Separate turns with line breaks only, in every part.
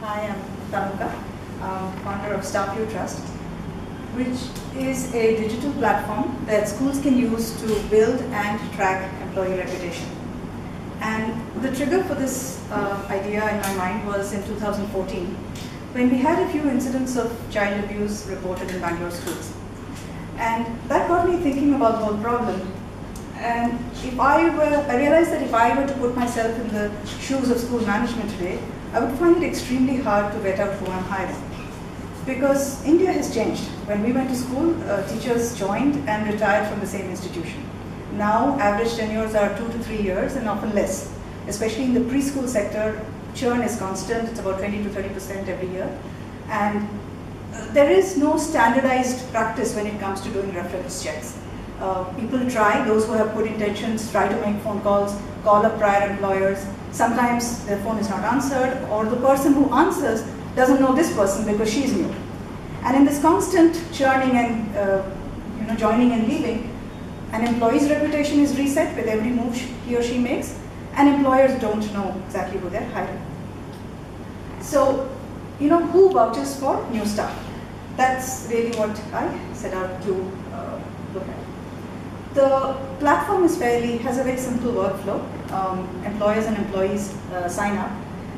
I am Tanuka, founder of Starview Trust, which is a digital platform that schools can use to build and track employee reputation. And the trigger for this idea in my mind was in 2014, when we had a few incidents of child abuse reported in Bangalore schools. And that got me thinking about the whole problem. And I realized that if I were to put myself in the shoes of school management today, I would find it extremely hard to vet out who I'm hiring. Because India has changed. When we went to school, teachers joined and retired from the same institution. Now, average tenures are 2 to 3 years and often less. Especially in the preschool sector, churn is constant. It's about 20 to 30% every year. And there is no standardized practice when it comes to doing reference checks. People try, those who have good intentions, try to make phone calls, call up prior employers. Sometimes their phone is not answered, or the person who answers doesn't know this person because she's new. And in this constant churning and joining and leaving, an employee's reputation is reset with every move he or she makes, and employers don't know exactly who they're hiring. So, who vouches for new staff? That's really what I set out to look at. The platform has a very simple workflow. Employers and employees sign up.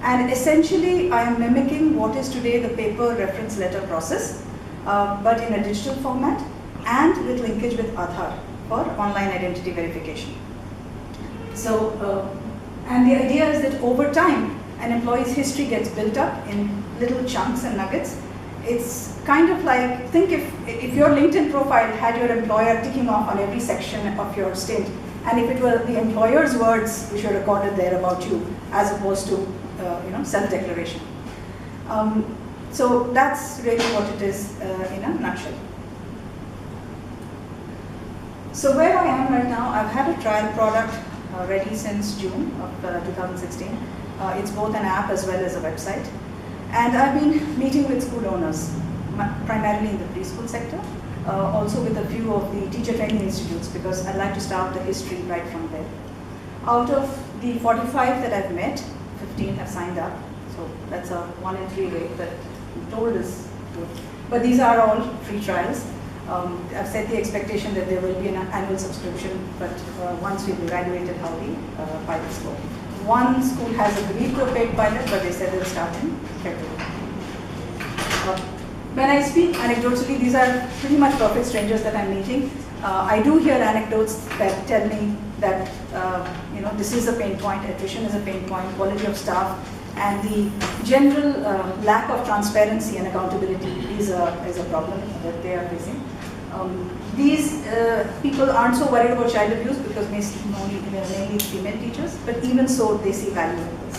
And essentially, I am mimicking what is today the paper reference letter process, but in a digital format and with linkage with Aadhaar for online identity verification. So, and the idea is that over time, an employee's history gets built up in little chunks and nuggets. It's kind of like, think if your LinkedIn profile had your employer ticking off on every section of your stint, and if it were the employer's words which are recorded there about you, as opposed to self-declaration. So that's really what it is in a nutshell. So where I am right now, I've had a trial product ready since June of 2016. It's both an app as well as a website. And I've been meeting with school owners, primarily in the preschool sector, also with a few of the teacher training institutes, because I'd like to start the history right from there. Out of the 45 that I've met, 15 have signed up, so that's a 1 in 3 rate that I'm told is good. But these are all free trials. I've set the expectation that there will be an annual subscription, but once we've evaluated how the pilots go. One school has agreed to a paid pilot, but they said they'll start in February. When I speak anecdotally, these are pretty much perfect strangers that I'm meeting. I do hear anecdotes that tell me that this is a pain point, attrition is a pain point, quality of staff, and the general lack of transparency and accountability is a problem that they are facing. These people aren't so worried about child abuse because mainly female teachers, but even so, they see value in this.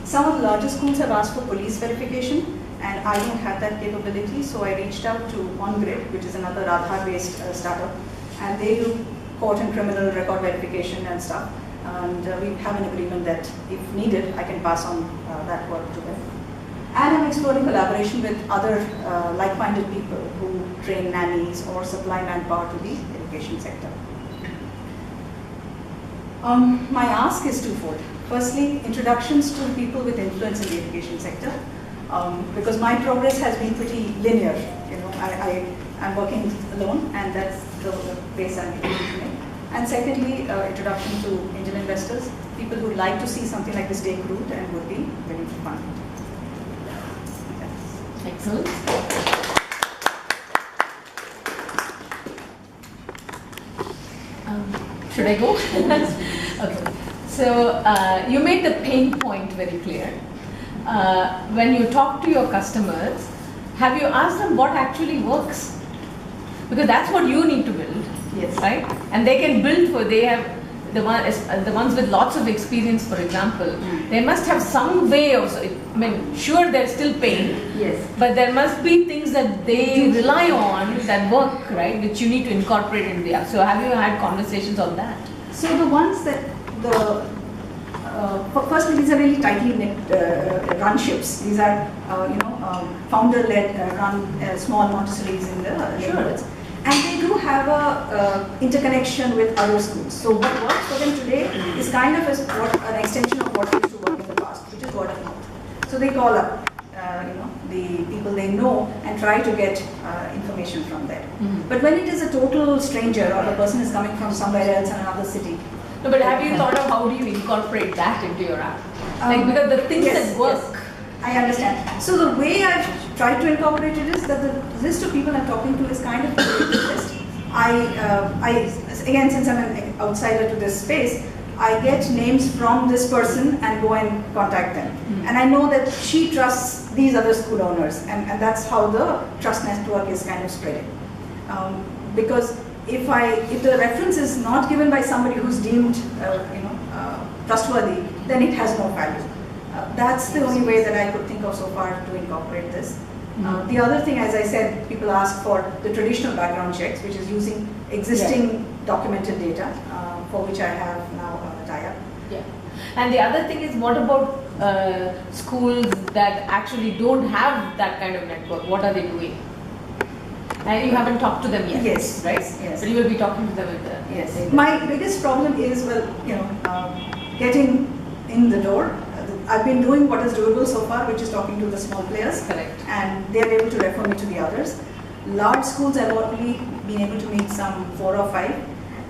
Some of the larger schools have asked for police verification, and I don't have that capability, so I reached out to OnGrid, which is another Aadhaar-based startup, and they do court and criminal record verification and stuff. And we have an agreement that if needed, I can pass on that work to them. And I'm exploring collaboration with other like-minded people who train nannies or supply manpower to the education sector. My ask is twofold. Firstly, introductions to people with influence in the education sector, because my progress has been pretty linear. I'm working alone, and that's the pace I'm able to make. And secondly, introduction to angel investors, people who like to see something like this take root and would be willing to fund it.
Excellent. Should I go? Okay. So you made the pain point very clear. When you talk to your customers, have you asked them what actually works? Because that's what you need to build.
Yes.
Right? And they can build they have the ones with lots of experience, for example, they must have some way of, sure there's still pain,
yes, but
there must be things that they rely on that work, right, which you need to incorporate into the app. So have you had conversations on that?
So the ones that, firstly, these are really tightly knit run ships. These are, founder-led run small Montessori's in the neighborhoods. And they do have a interconnection with other schools. So what works for them today is kind of an extension of what used to work in the past, which is word of mouth. So they call up, the people they know and try to get information from there. But when it is a total stranger or the person is coming from somewhere else in another city.
No, but have you thought of how do you incorporate that into your app? Because the things that work.
Yes, I understand. So the way I've tried to incorporate it is that the list of people I'm talking to is kind of a list. Again, since I'm an outsider to this space, I get names from this person and go and contact them. And I know that she trusts these other school owners, and that's how the trust network is kind of spreading. Because if the reference is not given by somebody who's deemed trustworthy, then it has no value. That's the only way that I could think of so far to incorporate this. The other thing, as I said, people ask for the traditional background checks, which is using existing documented data, for which I have now a tie-up.
Yeah. And the other thing is, what about schools that actually don't have that kind of network? What are they doing? And you haven't talked to them yet.
Yes,
right?
Yes.
But you will be talking to them at the.
Yes. My biggest problem is, getting in the door. I've been doing what is doable so far, which is talking to the small players.
Correct.
And they're able to refer me to the others. Large schools, I've only been able to meet some 4 or 5.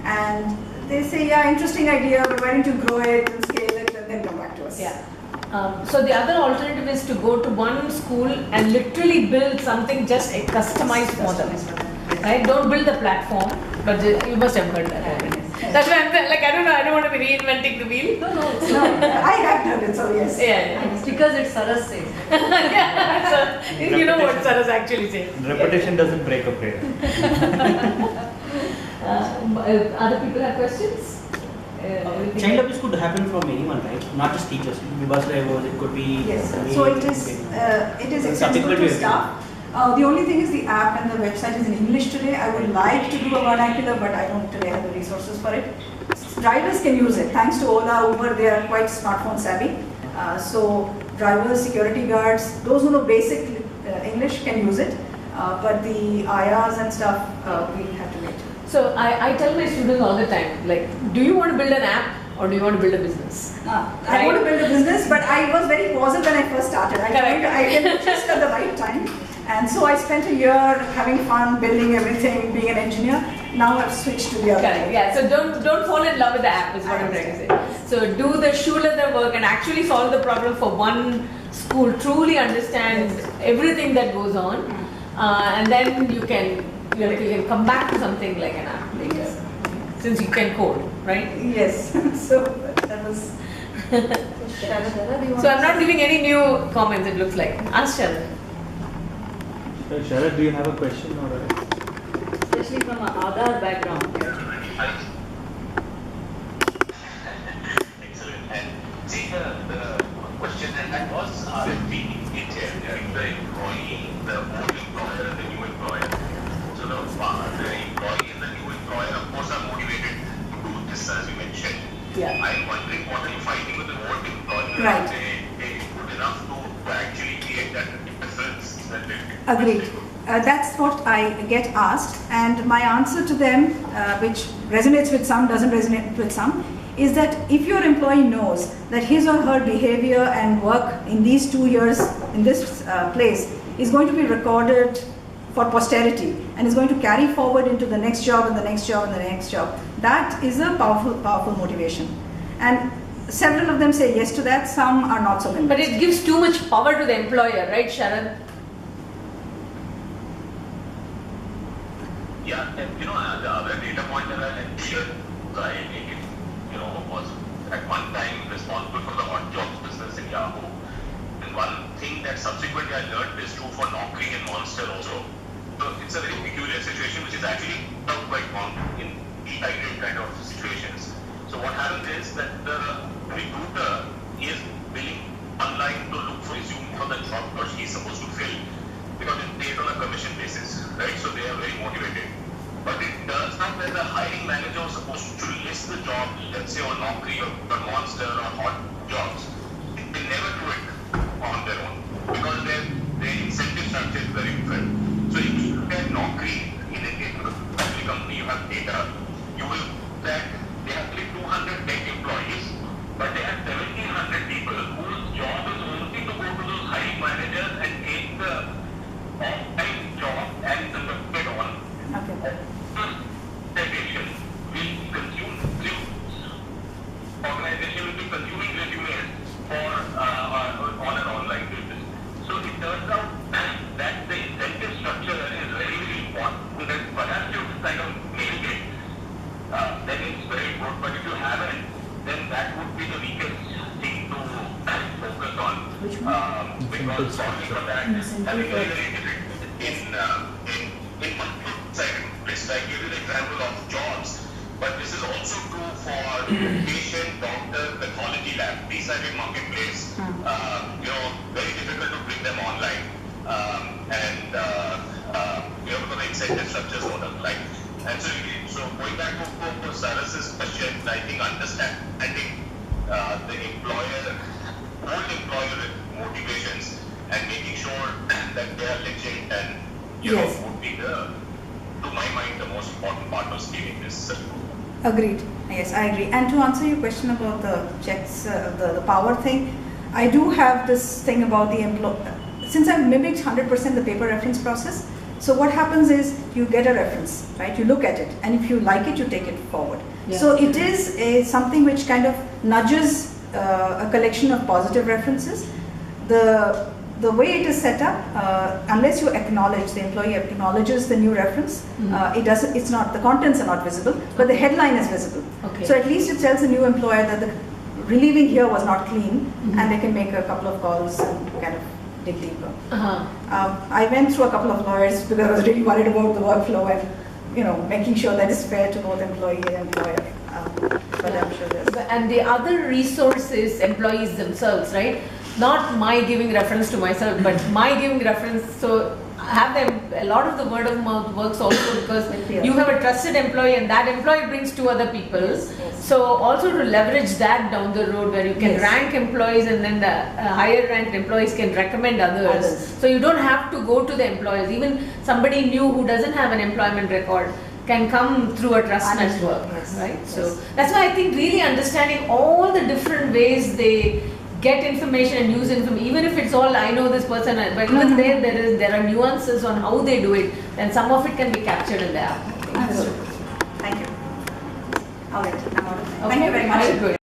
And they say, yeah, interesting idea, but why don't you grow it and scale it and then come back to us?
Yeah. So the other alternative is to go to one school and literally build something just customized for them. Right? Don't build the platform, but you must have heard that already. That's why I'm like, I don't want to be reinventing the wheel.
No, I have done it, so yes.
Yeah.
It's because it's Saras says.
Yeah, so you know what Saras actually says.
Repetition doesn't break a prayer.
Other people have questions?
Child abuse could happen from anyone, right? Not just teachers. It could be bus drivers, it could be.
Yes, so it is accessible to staff. The only thing is the app and the website is in English today. I would like to do a vernacular, but I don't today have the resources for it. Drivers can use it. Thanks to Ola, Uber, they are quite smartphone savvy. So drivers, security guards, those who know basic English can use it. But the IRs and stuff, we have to wait.
So I tell my students all the time, like, do you want to build an app or do you want to build a business?
I want to build a business, but I was very positive when I first started. I joined just at the right time. And so I spent a year having fun, building everything, being an engineer. Now I've switched to the other.
Correct. Yeah. So don't fall in love with the app is what I'm trying to say. So do the shoe leather work and actually solve the problem for one school. Truly understand everything that goes on, and then you can come back to something like an app later, since you can code, right?
Yes. So that was.
So I'm not giving any new comments. It looks like. Ask Sharad.
Sharad, do you have a question or a...
Especially from an Aadhaar background.
Excellent. And see the question, and that was the employee, the old employer and the new employer. So the employee and the new employer, of course, are motivated to do this, as you mentioned.
Yeah.
I'm wondering, what are you fighting with the old employer?
Right.
They good enough to actually create that difference that they...
Agreed. That's what I get asked, and my answer to them, which resonates with some, doesn't resonate with some, is that if your employee knows that his or her behavior and work in these 2 years in this place is going to be recorded for posterity and is going to carry forward into the next job and the next job and the next job, that is a powerful motivation. And several of them say yes to that, some are not so convinced.
But it gives too much power to the employer, right, Sharad?
Yeah, and the other data point that I had shared, was at one time responsible for the hot jobs business in Yahoo. And one thing that subsequently I learned is true for Naukri and Monster also. So it's a very peculiar situation which is actually quite common in E-hybrid kind of situations. So what happens is that the recruiter is willing online to look for resume for the job or she is supposed to fill, because it's paid on a commission basis, right? So they are very motivated. But it turns out that the hiring manager was supposed to list the job, let's say on Naukri or Monster or Hot Jobs. They never do it on their own because their incentive structure is very different. So if you look at Naukri in a public company, you have data, you will that they have only 200 tech employees, but they have 1,700 people whose job is only to go to the
Which one?
Because sorry for that, having very, very difficult in one-sided place. I give you the example of jobs, but this is also true for patient, doctor, pathology lab, three-sided marketplace. Very difficult to bring them online, because the incentive structures don't apply. Absolutely. So going back to Saras's question, I think understanding the whole employer motivations and making sure that they are legit and would be to my mind, the most important part of scaling this.
Agreed. Yes, I agree. And to answer your question about the checks, the power thing, I do have this thing about the since I've mimicked 100% the paper reference process. So what happens is you get a reference, right? You look at it, and if you like it, you take it forward. Yeah. So it is something which kind of nudges a collection of positive references. The way it is set up, unless you acknowledge, the employee acknowledges the new reference, it's not, the contents are not visible, but the headline is visible. Okay. So at least it tells the new employer that the relieving here was not clean, and they can make a couple of calls and kind of dig deeper. I went through a couple of lawyers because I was really worried about the workflow and making sure that is fair to both employee and employer. But I'm sure there's.
And the other resource is employees themselves, right? Not my giving reference to myself, but my giving reference. So have them. A lot of the word of mouth works also because you have a trusted employee, and that employee brings two other people. Yes. So also to leverage that down the road, where you can rank employees, and then the higher ranked employees can recommend others. So you don't have to go to the employers. Even somebody new who doesn't have an employment record can come through a trust network, right? Yes. So that's why I think really understanding all the different ways they get information and use information, even if it's all I know this person, but even there are nuances on how they do it, and some of it can be captured in the app.
Thank you. All right, I'm out of time.
Okay.
Thank you very much.
Very good.